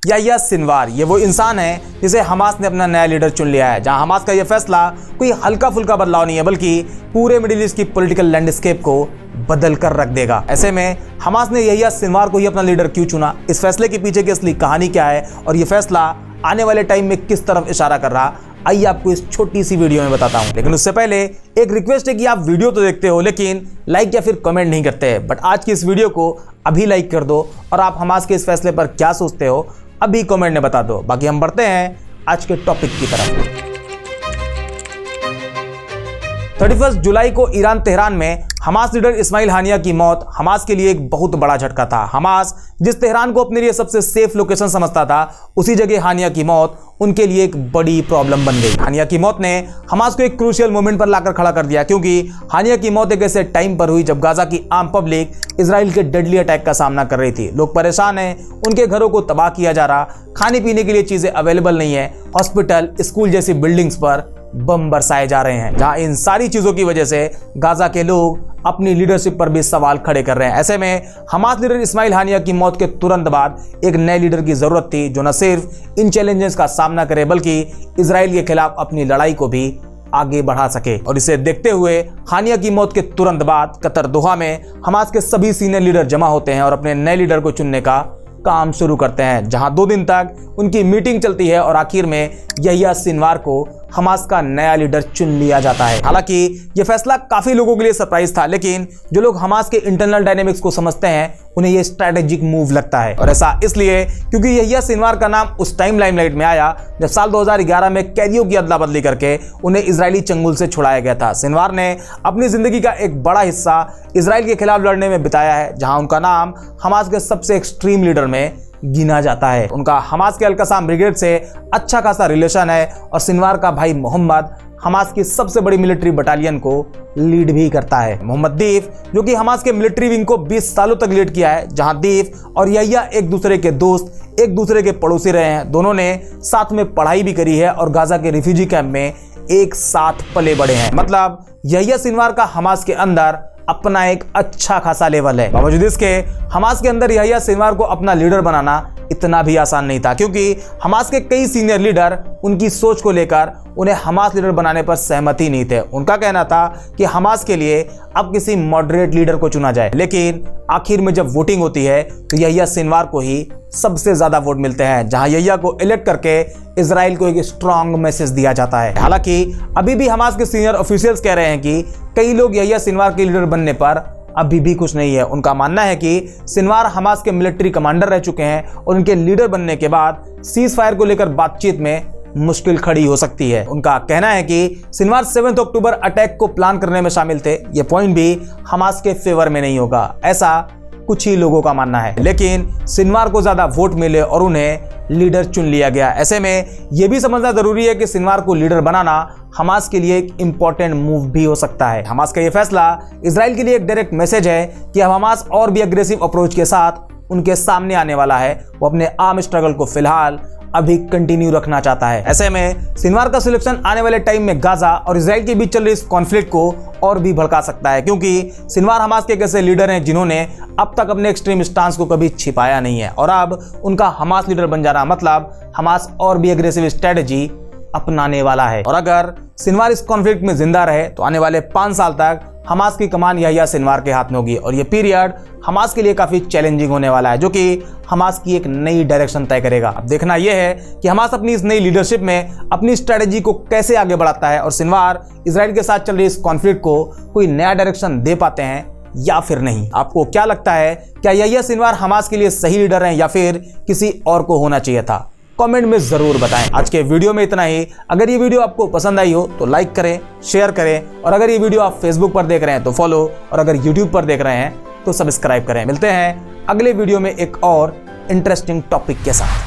Yahya Sinwar ये वो इंसान है जिसे हमास ने अपना नया लीडर चुन लिया है। जहां हमास का यह फैसला कोई हल्का फुल्का बदलाव नहीं है, बल्कि पूरे मिडिल ईस्ट की पॉलिटिकल लैंडस्केप को बदल कर रख देगा। ऐसे में हमास ने याह्या सिनवार को ही अपना लीडर क्यों चुना, इस फैसले के पीछे की असली कहानी क्या है और यह फैसला आने वाले टाइम में किस तरफ इशारा कर रहा, आइए आपको इस छोटी सी वीडियो में बताता हूं। लेकिन उससे पहले एक रिक्वेस्ट है कि आप वीडियो तो देखते हो लेकिन लाइक या फिर कमेंट नहीं करते। बट आज की इस वीडियो को अभी लाइक कर दो और आप हमास के इस फैसले पर क्या सोचते हो अभी कमेंट में बता दो। बाकी हम बढ़ते हैं आज के टॉपिक की तरफ। 31 जुलाई को ईरान तेहरान में हमास लीडर इस्माइल हानिया की मौत हमास के लिए एक बहुत बड़ा झटका था। हमास जिस तेहरान को अपने लिए सबसे सेफ लोकेशन समझता था, उसी जगह हानिया की मौत उनके लिए एक बड़ी प्रॉब्लम बन गई। हानिया की मौत ने हमास को एक क्रूशियल मोमेंट पर लाकर खड़ा कर दिया, क्योंकि हानिया की मौत एक ऐसे टाइम पर हुई जब गाजा की आम पब्लिक इजराइल के डेडली अटैक का सामना कर रही थी। लोग परेशान हैं, उनके घरों को तबाह किया जा रहा, खाने पीने के लिए चीजें अवेलेबल नहीं है, हॉस्पिटल स्कूल जैसी बिल्डिंग्स पर बम बरसाए जा रहे हैं। जहां इन सारी चीजों की वजह से गाजा के लोग अपनी लीडरशिप पर भी सवाल खड़े कर रहे हैं। ऐसे में हमास लीडर इस्माइल हानिया की मौत के तुरंत बाद एक नए लीडर की जरूरत थी जो न सिर्फ इन चैलेंजेस का सामना करे बल्कि इजराइल के खिलाफ अपनी लड़ाई को भी आगे बढ़ा सके। और इसे देखते हुए हानिया की मौत के तुरंत बाद कतर दोहा में हमास के सभी सीनियर लीडर जमा होते हैं और अपने नए लीडर को चुनने का काम शुरू करते हैं, जहां 2 दिन तक उनकी मीटिंग चलती है और आखिर में याह्या सिनवार को हमास का नया लीडर चुन लिया जाता है। हालांकि यह फैसला काफी लोगों के लिए सरप्राइज था, लेकिन जो लोग हमास के इंटरनल डायनेमिक्स को समझते हैं उन्हें यह स्ट्रैटेजिक मूव लगता है। और ऐसा इसलिए क्योंकि याह्या सिनवार का नाम उस टाइम लाइमलाइट में आया जब साल 2011 में कैदियों की अदला बदली करके उन्हें इजरायली चंगुल से छुड़ाया गया था। सिनवार ने अपनी जिंदगी का एक बड़ा हिस्सा इजराइल के खिलाफ लड़ने में बिताया है, जहां उनका नाम हमास के सबसे एक्सट्रीम लीडर में गिना जाता है। उनका हमास के अल-कसाम ब्रिगेड से अच्छा खासा रिलेशन है और सिनवार का भाई मोहम्मद हमास की सबसे बड़ी मिलिट्री बटालियन को लीड भी करता है। मोहम्मद दीफ जो कि हमास के मिलिट्री विंग को 20 सालों तक लीड किया है, जहां दीफ और याह्या एक दूसरे के दोस्त, एक दूसरे के पड़ोसी रहे हैं। दोनों ने साथ में पढ़ाई भी करी है और गाजा के रिफ्यूजी कैंप में एक साथ पले बड़े हैं। मतलब याह्या सिनवार का हमास के अंदर अपना एक अच्छा खासा लेवल है। बावजूद इसके हमास के अंदर याह्या सिनवार को अपना लीडर बनाना इतना भी आसान नहीं था, क्योंकि हमास के कई सीनियर लीडर उनकी सोच को लेकर उन्हें हमास लीडर बनाने पर सहमति नहीं थे। उनका कहना था कि हमास के लिए अब किसी मॉडरेट लीडर को चुना जाए। लेकिन आखिर में जब वोटिंग होती है तो याह्या सिनवार को ही सबसे ज्यादा वोट मिलते हैं, जहां याह्या को इलेक्ट करके इजराइल को एक स्ट्रॉन्ग मैसेज दिया जाता है। हालांकि अभी भी हमास के सीनियर ऑफिशियल्स कह रहे हैं कि कई लोग याह्या सिनवार के लीडर बनने पर अभी भी खुश नहीं है। उनका मानना है कि सिनवार हमास के मिलिट्री कमांडर रह चुके हैं और उनके लीडर बनने के बाद सीज फायर को लेकर बातचीत में मुश्किल खड़ी हो सकती है। उनका कहना है कि सिनवार 7 अक्टूबर अटैक को प्लान करने में शामिल थे। यह पॉइंट भी हमास के फेवर में नहीं होगा, ऐसा कुछ ही लोगों का मानना है। लेकिन सिनवार को ज्यादा वोट मिले और उन्हें लीडर चुन लिया गया। ऐसे में यह भी समझना जरूरी है कि सिनवार को लीडर बनाना हमास के लिए एक इंपॉर्टेंट मूव भी हो सकता है। हमास का यह फैसला इजराइल के लिए एक डायरेक्ट मैसेज है कि अब हमास और भी अग्रेसिव अप्रोच के साथ उनके सामने आने वाला है। वो अपने आर्म स्ट्रगल को फिलहाल अभी कंटिन्यू रखना चाहता है। ऐसे में सिनवार का सिलेक्शन आने वाले टाइम में गाजा और इजराइल के बीच चल रही इस कॉन्फ्लिक्ट को और भी भड़का सकता है, क्योंकि सिनवार हमास के एक ऐसे लीडर हैं जिन्होंने अब तक अपने एक्सट्रीम स्टांस को कभी छिपाया नहीं है और अब उनका हमास लीडर बन जाना मतलब हमास और भी एग्रेसिव स्ट्रेटजी अपनाने वाला है। और अगर सिनवार इस कॉन्फ्लिक्ट में जिंदा रहे तो आने वाले 5 साल तक हमास की कमान याह्या सिनवार के हाथ में होगी और यह पीरियड हमास के लिए काफी चैलेंजिंग होने वाला है, जो कि हमास की एक नई डायरेक्शन तय करेगा। अब देखना यह है कि हमास अपनी इस नई लीडरशिप में अपनी स्ट्रेटेजी को कैसे आगे बढ़ाता है और सिनवार इजराइल के साथ चल रही इस कॉन्फ्लिक्ट को कोई नया डायरेक्शन दे पाते हैं या फिर नहीं। आपको क्या लगता है, क्या याह्या सिनवार हमास के लिए सही लीडर हैं या फिर किसी और को होना चाहिए था? कमेंट में जरूर बताएं। आज के वीडियो में इतना ही। अगर ये वीडियो आपको पसंद आई हो तो लाइक करें, शेयर करें और अगर ये वीडियो आप फेसबुक पर देख रहे हैं तो फॉलो और अगर यूट्यूब पर देख रहे हैं तो सब्सक्राइब करें। मिलते हैं अगले वीडियो में एक और इंटरेस्टिंग टॉपिक के साथ।